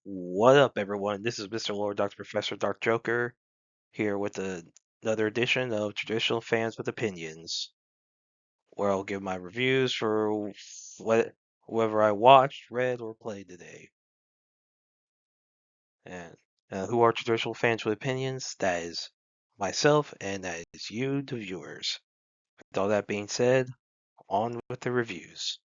What up, everyone? This is Mr. Lord, Dr. Professor, Dark Joker, here with another edition of Traditional Fans with Opinions, where I'll give my reviews for whoever I watched, read, or played today. And who are Traditional Fans with Opinions? That is myself, and that is you, the viewers. With all that being said, on with the reviews.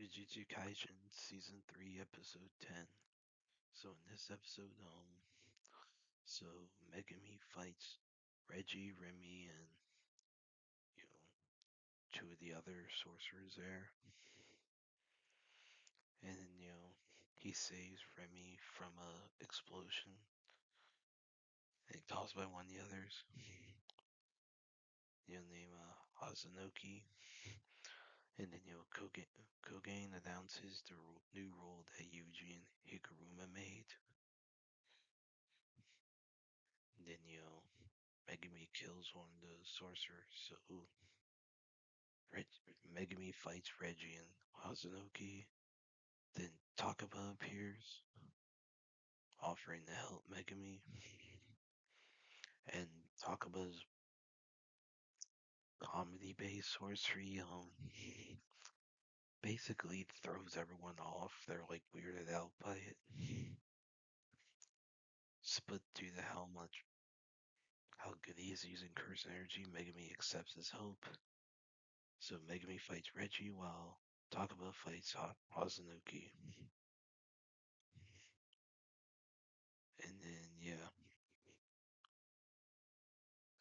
Jujutsu Kaisen Season 3, Episode 10. So in this episode, so Megami fights Reggie, Remy, and you know two of the other sorcerers there, and he saves Remy from a explosion and caused by one of the others. Named Hazunoki, and then Kogain announces the new rule that Yuji and Higuruma made. And then Megami kills one of the sorcerers, so Megami fights Reggie and Hazunoki. Then Takaba appears, offering to help Megami. And Takaba's comedy-based sorcery, basically throws everyone off. They're like weirded out by it. But due to how good he is using curse energy, Megami accepts his help. So Megami fights Reggie while Takaba fights Hazunoki. And then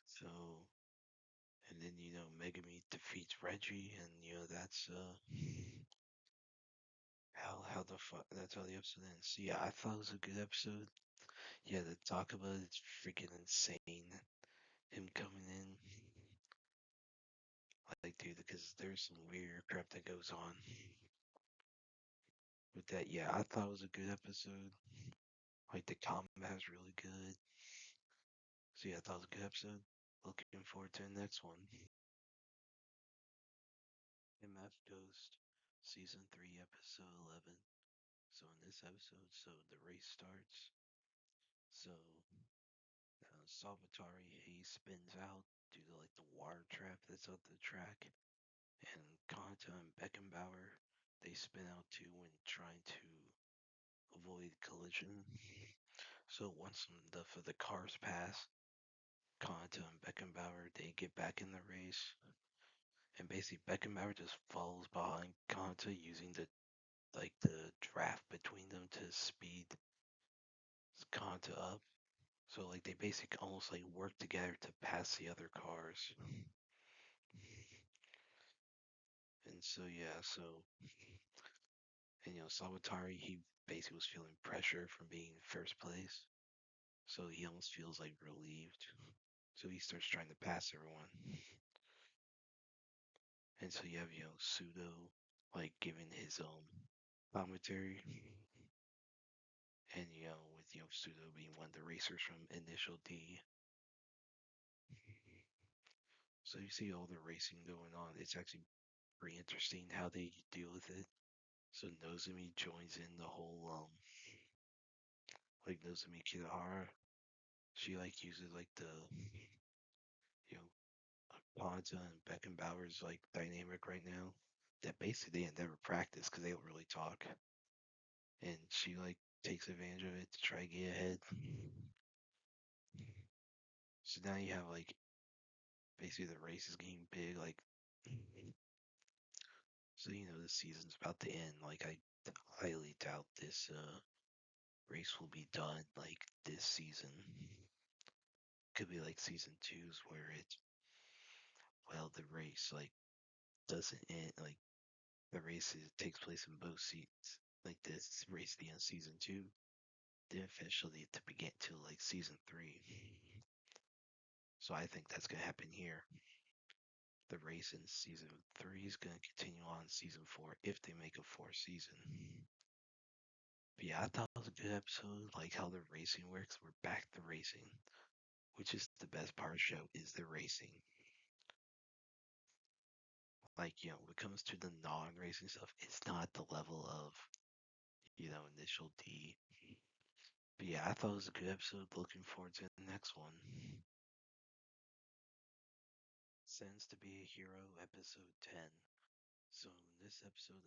so and then Megami defeats Reggie, and that's that's how the episode ends. So yeah, I thought it was a good episode. Yeah, the talk about it's freaking insane. Him coming in, like, dude, because there's some weird crap that goes on with that. Yeah, I thought it was a good episode. Like the combat is really good. So yeah, I thought it was a good episode. Looking forward to the next one. MF Ghost, Season 3, Episode 11. So in this episode, the race starts. So Salvatore, he spins out due to like the water trap that's on the track. And Kanta and Beckenbauer, they spin out too when trying to avoid collision. So once enough of the cars pass, Kanta and Beckenbauer, they get back in the race. And basically Beckenbauer just follows behind Kanta using the draft between them to speed Kanta up. So like they basically almost like work together to pass the other cars. And so yeah, and Salvatore, he basically was feeling pressure from being in first place. So he almost feels like relieved. So he starts trying to pass everyone. And so you have, Pseudo like giving his commentary. And with Pseudo being one of the racers from Initial D. So you see all the racing going on. It's actually pretty interesting how they deal with it. So Nozomi joins in the whole like Nozomi Kirihara. She like uses like the you know Ponta and Beckenbauer's like dynamic right now that basically they never practice because they don't really talk. And she like takes advantage of it to try to get ahead. So now you have like basically the race is getting big, like so the season's about to end. Like I highly doubt this race will be done like this season. Could be like season two's where the race like doesn't end like the race takes place in both seasons. Like this race the end season two didn't officially to begin till like season three. So I think that's gonna happen here. The race in season three is gonna continue on season four if they make a fourth season. But yeah, I thought it was a good episode. Like how the racing works. We're back to racing, which is the best part of the show is the racing. like, when it comes to the non-racing stuff, it's not the level of, Initial D. But yeah, I thought it was a good episode. Looking forward to the next one. Sends to be a Hero, episode 10. So in this episode,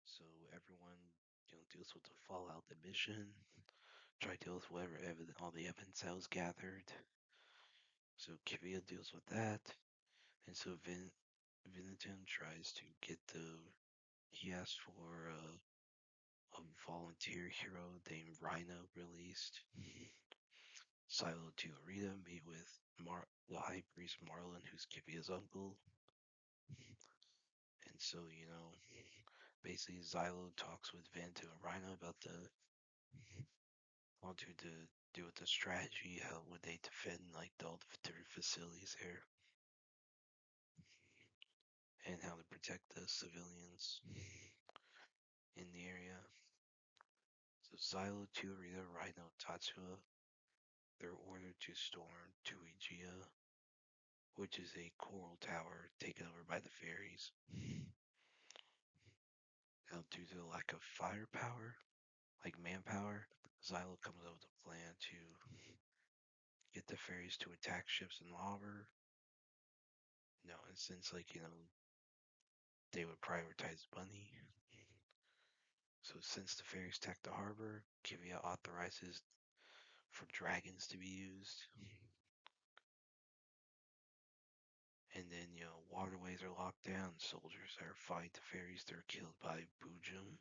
so everyone, deals with the fallout, the mission, try to deal with whatever all the evidence that was gathered. So Kivia deals with that, and so Vinniton tries to get he asks for a volunteer hero named Rhino released. Silo to Arita meet with the High Priest Marlin, who's Kivia's uncle. And so, basically Xylo talks with Vanto and Rhino about all to do with the strategy, how would they defend like all the different facilities there, and how to protect the civilians in the area. So Xylo, Tuarita, Rhino, Tatsuya, they're ordered to storm Tuigia, which is a coral tower taken over by the fairies. Now, due to the lack of firepower, like manpower, Xylo comes up with a plan to get the fairies to attack ships in the harbor. No, and since they would prioritize money. So since the fairies attack the harbor, Kivia authorizes for dragons to be used. And then, waterways are locked down. Soldiers are fighting the fairies. They're killed by Bujum.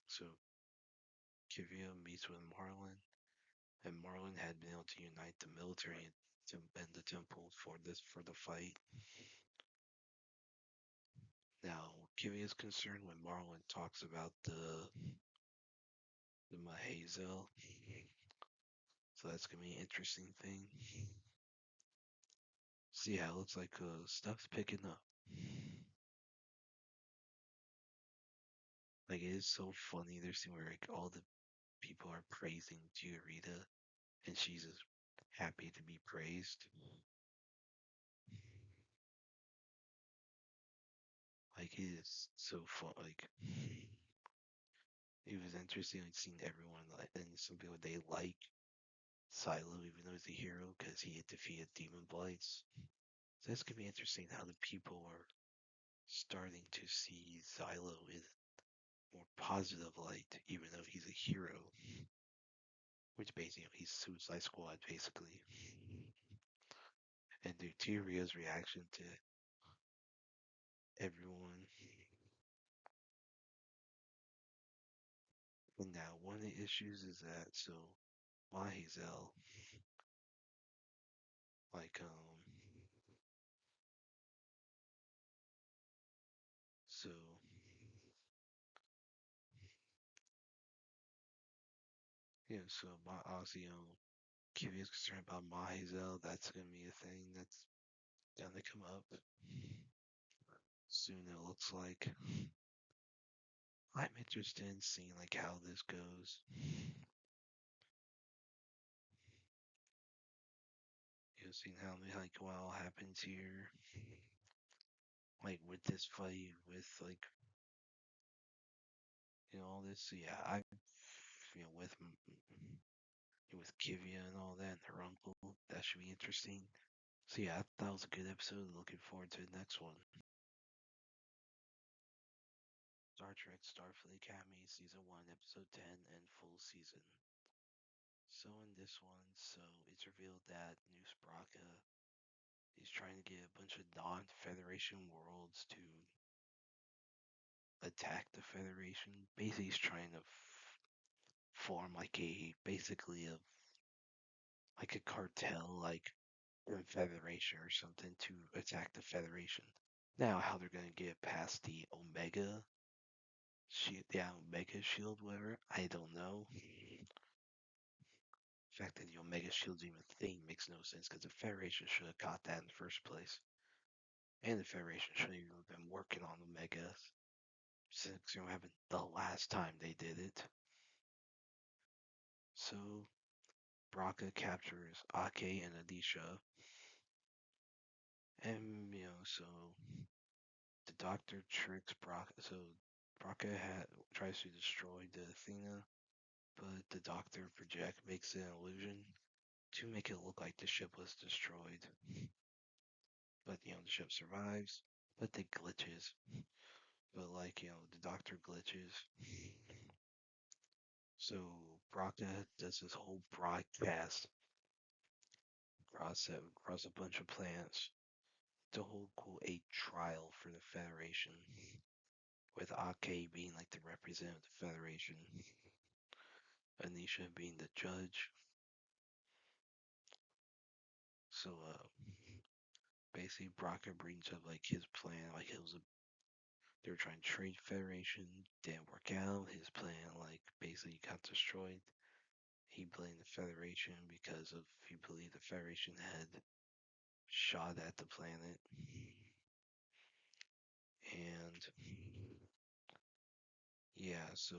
So Kivia meets with Marlin, and Marlin had been able to unite the military and the temple for the fight. Now, Kivia is concerned when Marlin talks about the Mahazel. So that's gonna be an interesting thing. See how it looks like stuff's picking up. Like it is so funny. There's scene where like all the people are praising Giorita, and she's just happy to be praised. Like it is so fun. Like it was interesting like seeing everyone like, and some people they like Silo even though he's a hero because he had defeated demon blights. So it's gonna be interesting how the people are starting to see Xylo in more positive light, even though he's a hero. Which basically he's Suicide Squad basically. And Deuteria's reaction to everyone. And now one of the issues is that Mahazel, like so yeah, so my obviously Kiwi is concerned about Mahazel. That's gonna be a thing that's gonna come up soon. It looks like. I'm interested in seeing like how this goes. Seeing how like what all happens here, like with this fight, with like all this. So yeah, I with Kivia and all that, and her uncle, that should be interesting. So yeah, I thought it was a good episode. Looking forward to the next one. Star Trek Starfleet Academy Season 1, Episode 10, and full season. So in this one, it's revealed that New Spraka is trying to get a bunch of non-Federation worlds to attack the Federation. Basically, he's trying to form basically like a cartel, like a Federation or something to attack the Federation. Now, how they're gonna get past the Omega shield, Omega shield, whatever, I don't know. The fact that the Omega Shield's even a thing makes no sense because the Federation should have got that in the first place. And the Federation should have even been working on Omega since happened the last time they did it. So Braca captures Ake and Adisha. So the Doctor tricks Brock. So tries to destroy the Athena, but the Doctor makes an illusion to make it look like the ship was destroyed. But the ship survives, but it glitches. But the Doctor glitches. So Braca does this whole broadcast across a bunch of planets to hold a trial for the Federation, with Ake being like the representative of the Federation, Anisha being the judge. So basically Braca brings up like his plan, like they were trying to trade Federation, didn't work out. His plan basically got destroyed. He blamed the Federation because he believed the Federation had shot at the planet. And yeah, so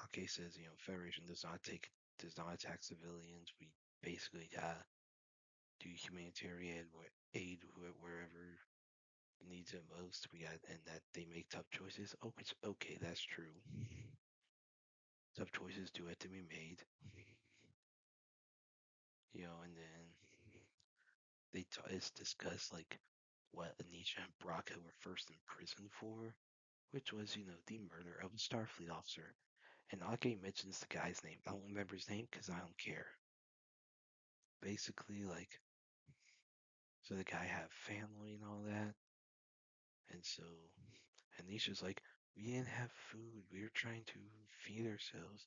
Ake says, Federation does not attack civilians. We basically do humanitarian aid wherever needs it most. And that they make tough choices. Oh, it's okay. That's true. Tough choices do have to be made. And then it's discussed like what Anisha and Braca were first imprisoned for, which was, the murder of a Starfleet officer. And Ake mentions the guy's name. I don't remember his name because I don't care. Basically, so the guy had family and all that. And so Anisha's like, we didn't have food. We were trying to feed ourselves.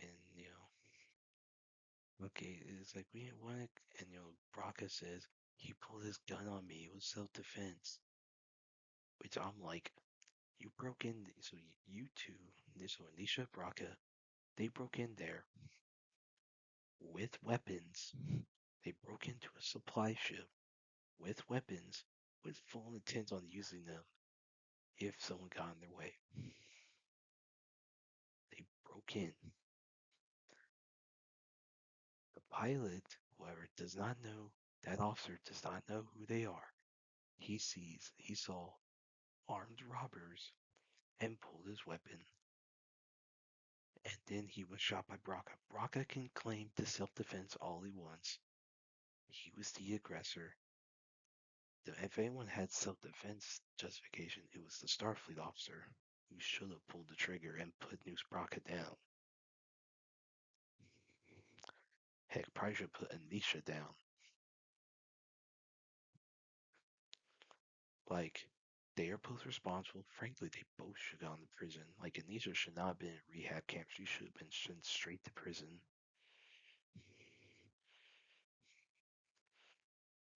And, okay, it's like, we didn't want to. And, Braca says, he pulled his gun on me. It was self-defense. Which I'm like, you broke in. So you two, so Anisha, Braca, they broke in there with weapons. They broke into a supply ship with weapons, with full intent on using them if someone got in their way. They broke in. The pilot, however, does not know, that officer does not know who they are. He saw armed robbers and pulled his weapon. And then he was shot by Braca. Braca can claim the self-defense all he wants. He was the aggressor. If anyone had self-defense justification, it was the Starfleet officer who should have pulled the trigger and put Noose Braca down. Heck, probably should put Anisha down. Like, they are both responsible. Frankly, they both should have gone to prison. Like, Anisha should not have been in rehab camp. She should have been sent straight to prison.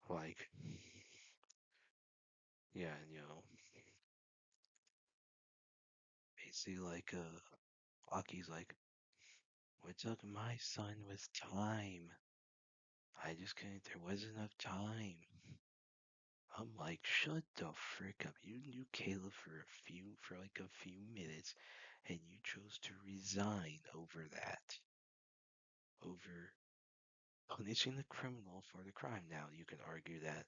Like, yeah, and basically, Aki's like, what took my son was time. I just couldn't, there wasn't enough time. I'm like, shut the frick up. You knew Caleb for like a few minutes, and you chose to resign over that. Over punishing the criminal for the crime. Now, you can argue that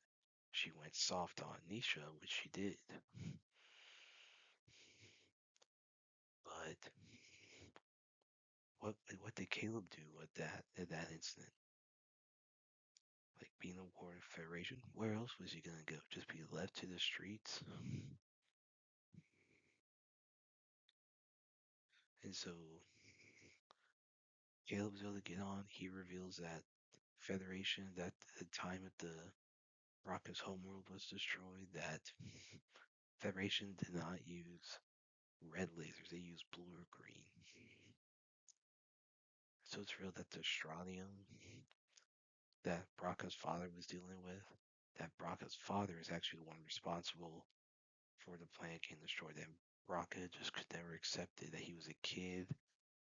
she went soft on Nisha, which she did. But what did Caleb do at that incident? Like being a ward of Federation? Where else was he gonna go? Just be left to the streets? And so Caleb's able to get on. He reveals that Federation, that the time that the Rocka's homeworld was destroyed, that Federation did not use red lasers, they used blue or green. So it's real that the strontium that Braca's father was dealing with, that Braca's father is actually the one responsible for the planet getting destroyed. And Braca just could never accept it, that he was a kid.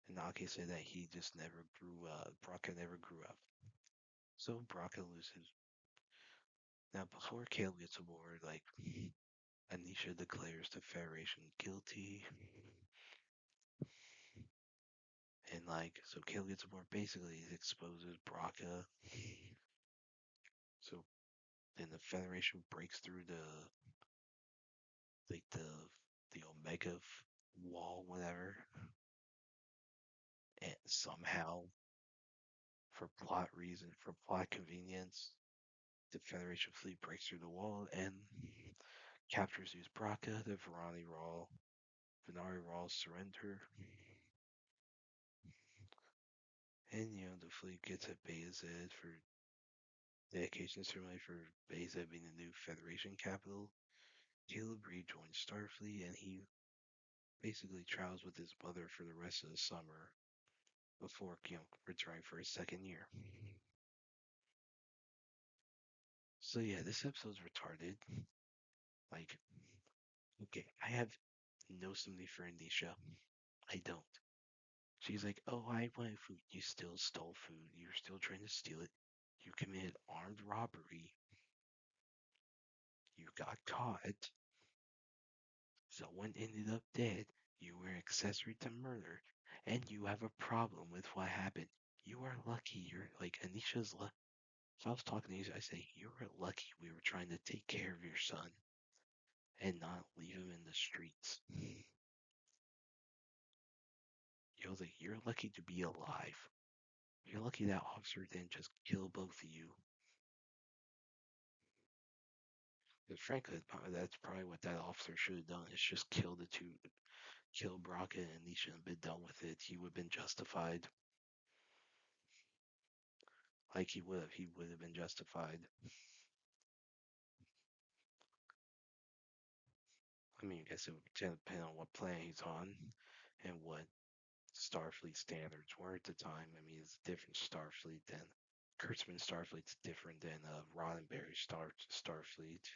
And Nake said that he just never grew up. Braca never grew up. So Braca loses. Now, before Caleb gets aboard, Anisha declares the Federation guilty. And so Caleb gets aboard, basically exposes Braca. then the Federation breaks through like the Omega wall, whatever, and somehow, for plot convenience, the Federation fleet breaks through the wall and captures Uzbraka. The Venari Raw surrender, and the fleet gets at Beta Z for dedication ceremony for Beta Z being the new Federation capital. Caleb rejoins Starfleet, and he basically travels with his mother for the rest of the summer before returning for his second year. So yeah, this episode's retarded. Like, okay, I have no sympathy for Anisha. I don't. She's like, oh, I wanted food. You still stole food. You're still trying to steal it. You committed armed robbery. You got caught. Someone ended up dead. You were accessory to murder. And you have a problem with what happened. You are lucky. You're like, Anisha's lucky. If I was talking to you, I say, you were lucky we were trying to take care of your son and not leave him in the streets. Like, you're lucky to be alive. You're lucky that officer didn't just kill both of you. Because frankly, that's probably what that officer should have done. Is just kill the two, kill Braca, and he should have been done with it. He would have been justified. Like he would have. He would have been justified. I mean, I guess it would depend on what planet he's on and what Starfleet standards were at the time. I mean, it's a different Starfleet than Kurtzman Starfleet's different than Roddenberry Starfleet.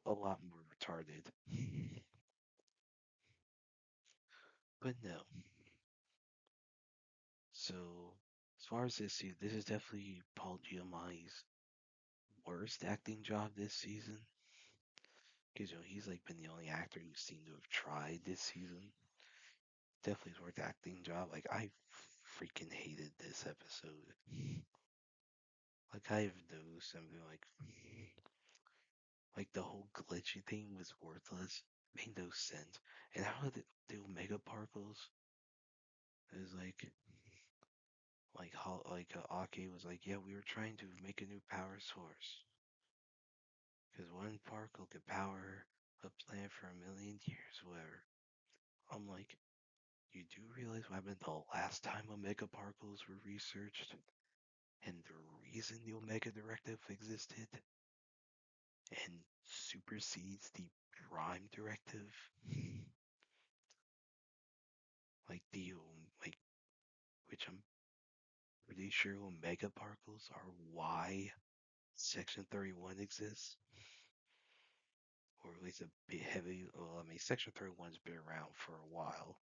A lot more retarded. But no. So, as far as this is definitely Paul Giamatti's worst acting job this season. Because he's like been the only actor who seemed to have tried this season. Definitely his worst acting job. Like I freaking hated this episode. Like I've noticed something like the whole glitchy thing was worthless. Made no sense. And how the Omega Particles is Aki was like, yeah, we were trying to make a new power source. Because one particle could power a planet for 1,000,000 years, whatever. I'm like, you do realize what happened the last time Omega particles were researched? And the reason the Omega Directive existed? And supersedes the Prime Directive? Like like, which I'm pretty sure Omega particles are why Section 31 exists? Or at least a bit heavy. Well, I mean, Section 31's been around for a while.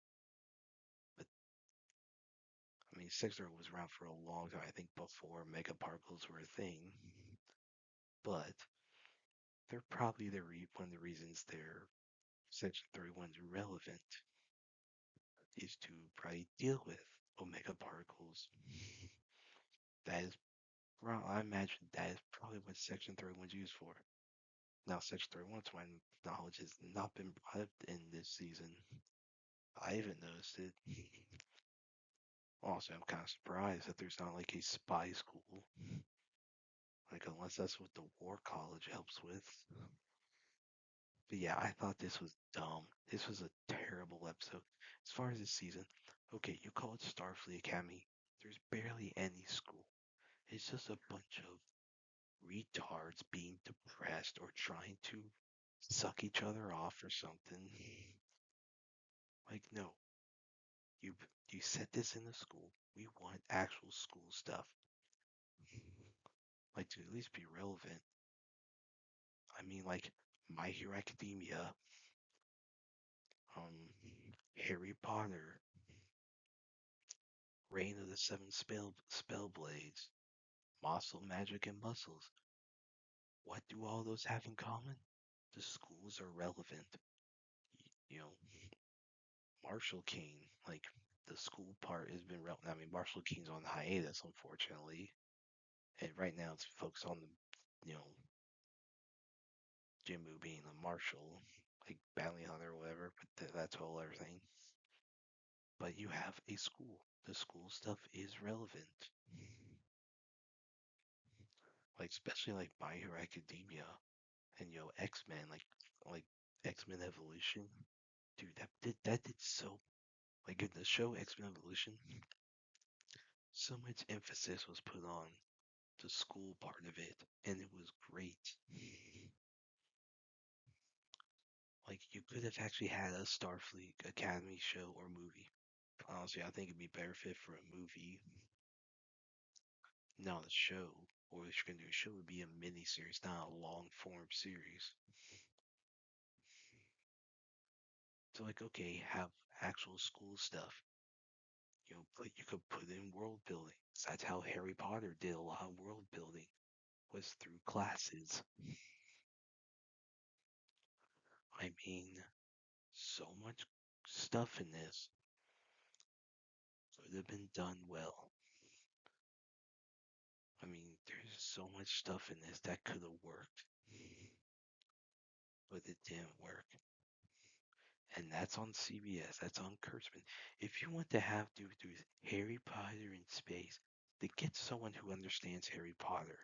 But, I mean, Section 31 was around for a long time. I think before megaparticles were a thing. But they're probably one of the reasons their Section 31's relevant is to probably deal with omega particles. That is, well, I imagine that is probably what Section 31's used for. Now, Section 31, to my knowledge, has not been brought up in this season. I haven't noticed it. Also, I'm kind of surprised that there's not like a spy school. Like, unless that's what the War College helps with. But yeah, I thought this was dumb. This was a terrible episode. As far as this season, okay, you call it Starfleet Academy. There's barely any school. It's just a bunch of retards being depressed or trying to suck each other off or something. Like, no. You you set this in the school. We want actual school stuff. Like to at least be relevant. I mean, like My Hero Academia, um, Harry Potter, Reign of the Seven Spellblades, Muscle Magic and Muscles. What do all those have in common? The schools are relevant. You know, Marshall King, like the school part has been relevant. I mean, Marshall King's on hiatus, unfortunately, and right now it's focused on you know, Jimmu being a marshal, like bounty hunter or whatever, but that's a whole other thing. But you have a school. The school stuff is relevant. Like especially like My Hero Academia and X-Men, like X-Men Evolution. Dude, that did so like in the show X-Men Evolution, so much emphasis was put on the school part of it, and it was great. Like you could have actually had a Starfleet Academy show or movie. Honestly, I think it'd be better fit for a movie. Not a show. Or if you're gonna do a show, it would be a mini series, not a long form series. So like, okay, have actual school stuff. But you could put in world building. That's how Harry Potter did a lot of world building, was through classes. I mean, so much stuff in this could have been done well. I mean, there's so much stuff in this that could have worked, but it didn't work. And that's on CBS. That's on Kurtzman. If you want to have do Harry Potter in space, to get someone who understands Harry Potter,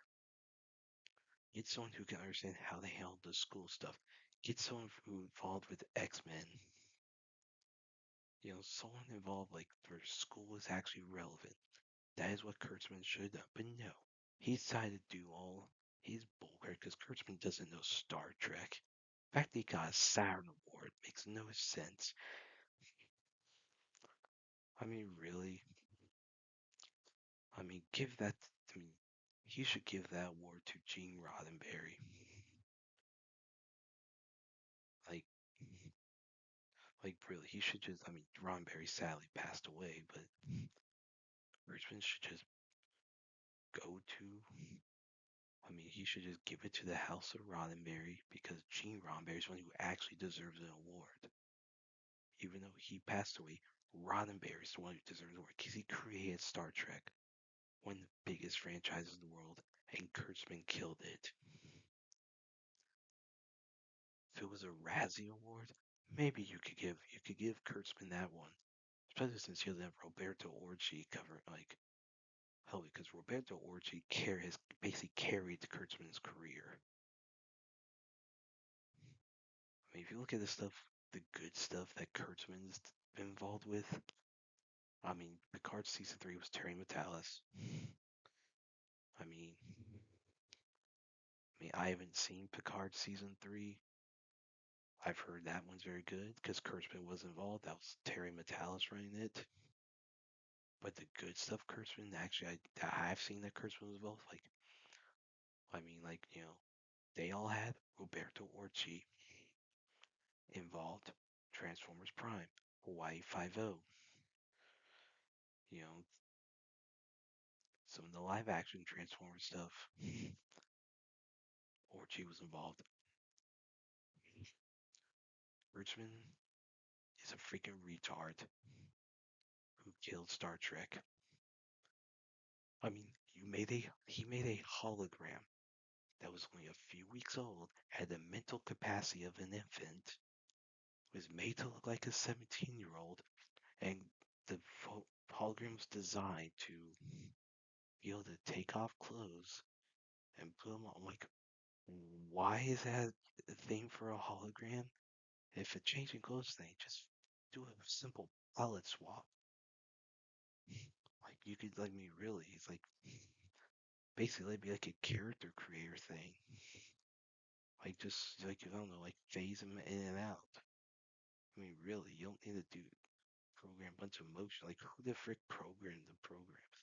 get someone who can understand how they handle the school stuff, get someone who involved with X-Men, someone involved like where school is actually relevant. That is what Kurtzman should have done. But no, he decided to do all his bullcrap because Kurtzman doesn't know Star Trek. The fact that he got a Saturn Award makes no sense. I mean, really? I mean, give that. I mean, he should give that award to Gene Roddenberry. Like, like really, he should just. I mean, Roddenberry sadly passed away, but Kurtzman should just go to. I mean, he should just give it to the House of Roddenberry because Gene Roddenberry is one who actually deserves an award. Even though he passed away, Roddenberry is the one who deserves the award because he created Star Trek, one of the biggest franchises in the world, and Kurtzman killed it. If it was a Razzie Award, maybe you could give Kurtzman that one, especially since he doesn't have Roberto Orci cover like hell because Roberto Orci has basically carried Kurtzman's career. I mean, if you look at the stuff, the good stuff that Kurtzman's been involved with, I mean, Picard season 3 was Terry Metalis. I mean, I haven't seen Picard season 3. I've heard that one's very good because Kurtzman was involved. That was Terry Metalis running it. But the good stuff Kurtzman actually I've seen that Kurtzman was involved. They all had Roberto Orci involved. Transformers Prime, Hawaii 5-0. You know, some of the live action Transformers stuff. Orci was involved. Kurtzman is a freaking retard who killed Star Trek. I mean, he made a hologram that was only a few weeks old, had the mental capacity of an infant, was made to look like a 17-year-old, and the hologram was designed to be able to take off clothes and put them on. I'm like, why is that a thing for a hologram? If a changing clothes thing, just do a simple palette swap. Like you could like me really. It's like basically it'd be like a character creator thing. Like just like I don't know, like phase them in and out. I mean, really, you don't need to do program a bunch of motion. Like who the frick programmed the programs?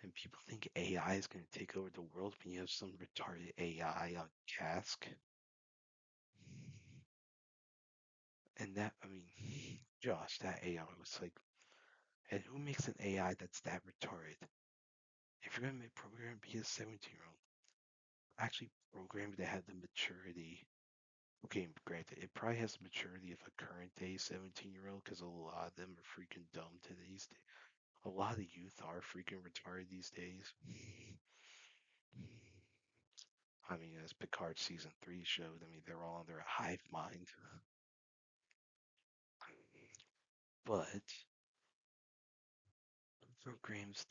And people think AI is going to take over the world when you have some retarded AI on Cask. And that, I mean, Josh, that AI was like, and who makes an AI that's that retarded? If you're going to make program be a 17-year-old, actually program to have the maturity. Okay, granted, it probably has the maturity of a current day 17-year-old because a lot of them are freaking dumb to these days. A lot of the youth are freaking retarded these days. I mean, as Picard season 3 showed, I mean, they're all under a hive mind. But programs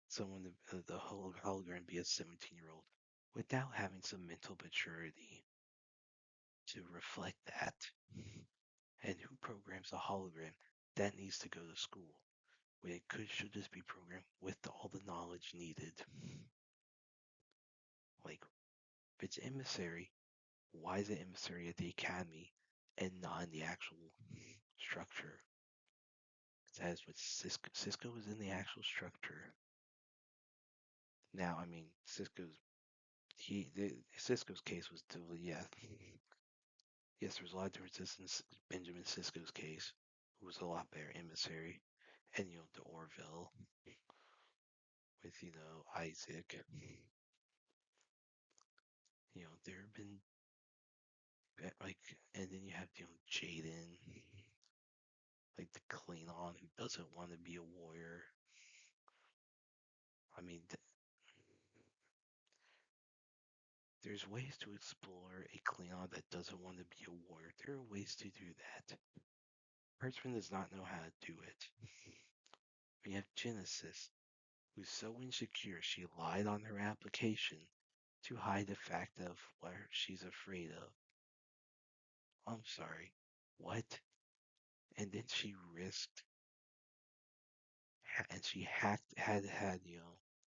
someone the whole hologram be a 17-year-old without having some mental maturity to reflect that. And who programs a hologram that needs to go to school when it should just be programmed with all the knowledge needed? Like, if it's emissary, why is it emissary at the academy and not in the actual structure? That is what Cisco is in the actual structure. Now, I mean, Cisco's case was totally, yeah. Yes, there was a lot of differences in Benjamin Sisko's case, who was a lot better emissary, and the Orville with Isaac. There have been like, and then you have Jaden, like the Klingon who doesn't want to be a warrior. I mean, there's ways to explore a Klingon that doesn't want to be a warrior. There are ways to do that. Kurtzman does not know how to do it. We have Genesis, who's so insecure she lied on her application to hide the fact of what she's afraid of. I'm sorry, what? And then she risked, and she had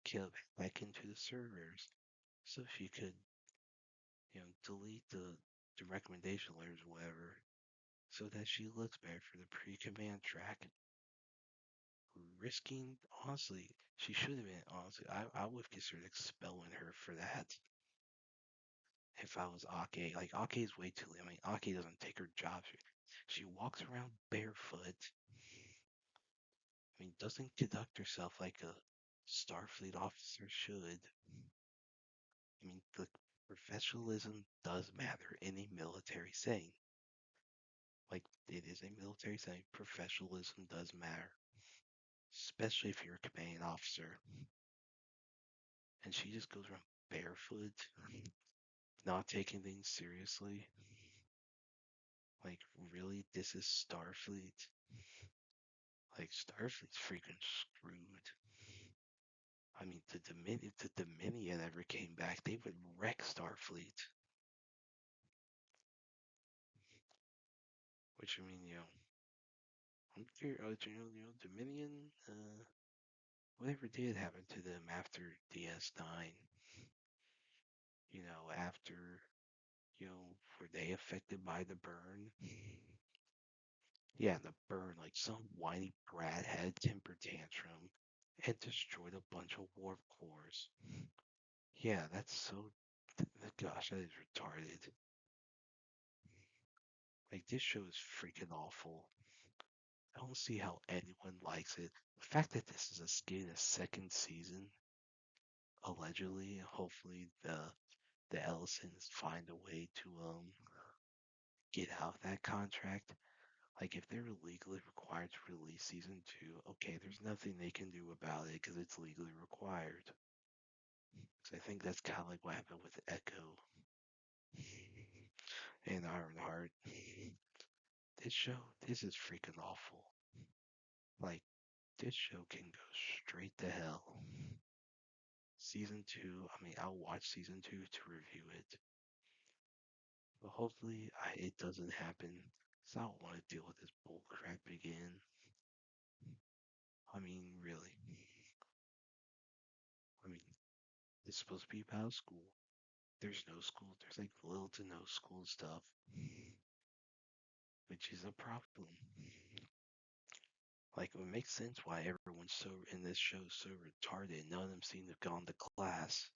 killed back into the servers so she could, delete the recommendation letters or whatever, so that she looks better for the pre-command track. Risking, honestly, she should have been, honestly, I would have considered expelling her for that. If I was Ake, like Ake's way too late. I mean, Ake doesn't take her job. She walks around barefoot. I mean, doesn't conduct herself like a Starfleet officer should. I mean, the professionalism does matter in a military setting. Like, it is a military setting. Professionalism does matter, especially if you're a commanding officer. And she just goes around barefoot, not taking things seriously. Like, really? This is Starfleet? Like, Starfleet's freaking screwed. I mean, if the Dominion ever came back, they would wreck Starfleet. Which, I mean, I'm curious, Dominion, whatever did happen to them after DS9? After, were they affected by the burn? Yeah, the burn, like some whiny brat had a temper tantrum and destroyed a bunch of warp cores. Yeah, that's so. Gosh, that is retarded. Like, this show is freaking awful. I don't see how anyone likes it. The fact that this is getting a second season, allegedly, hopefully the Ellisons find a way to get out of that contract. Like, if they're legally required to release season 2, okay, there's nothing they can do about it because it's legally required. So I think that's kind of like what happened with Echo and Ironheart. This is freaking awful. Like, this show can go straight to hell. Season 2, I mean, I'll watch season 2 to review it. But hopefully it doesn't happen. Because I don't want to deal with this bull crap again. I mean, really. I mean, it's supposed to be about school. There's no school. There's like little to no school stuff. Which is a problem. Like, it makes sense why everyone's so in this show so retarded. None of them seem to have gone to class.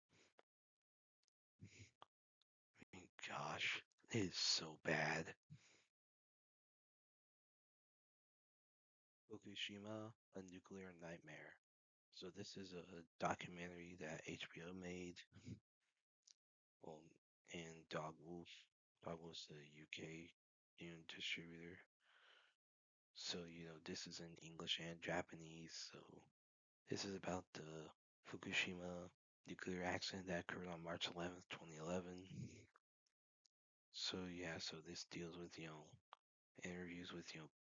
I mean, gosh, it is so bad. Fukushima, a nuclear nightmare. So this is a documentary that HBO made. Well, and Dogwolf's a UK distributor. So this is in English and Japanese. So this is about the Fukushima nuclear accident that occurred on March 11th, 2011. So yeah, so this deals with interviews with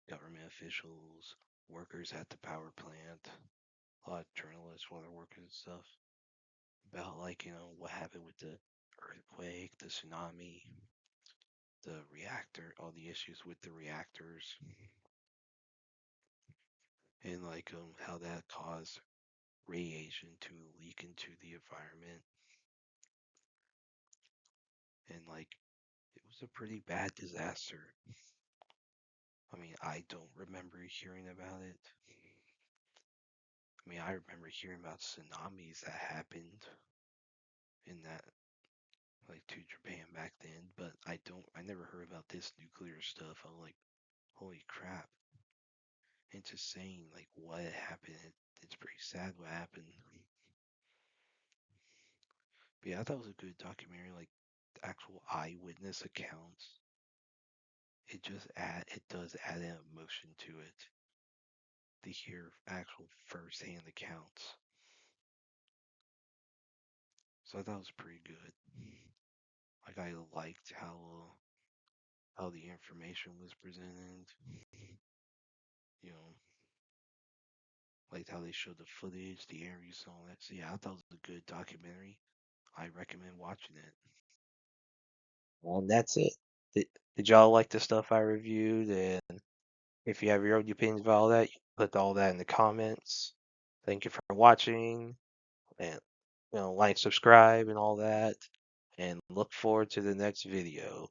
government officials, workers at the power plant, a lot of journalists, other workers and stuff about like what happened with the earthquake, the tsunami, the reactor, all the issues with the reactors, and like how that caused radiation to leak into the environment, and like it was a pretty bad disaster. I mean, I don't remember hearing about it. I mean, I remember hearing about tsunamis that happened in that like to Japan back then, but I never heard about this nuclear stuff. I'm like, holy crap. And just saying like what happened, it's pretty sad what happened. But yeah, I thought it was a good documentary, like actual eyewitness accounts. It does add an emotion to it to hear actual first hand accounts. So I thought it was pretty good. Like I liked how the information was presented. You know, liked how they showed the footage, the interviews, and all that. So yeah, I thought it was a good documentary. I recommend watching it. Well, that's it. Did y'all like the stuff I reviewed? And if you have your own opinions about all that, you can put all that in the comments. Thank you for watching, and like, subscribe, and all that. And look forward to the next video.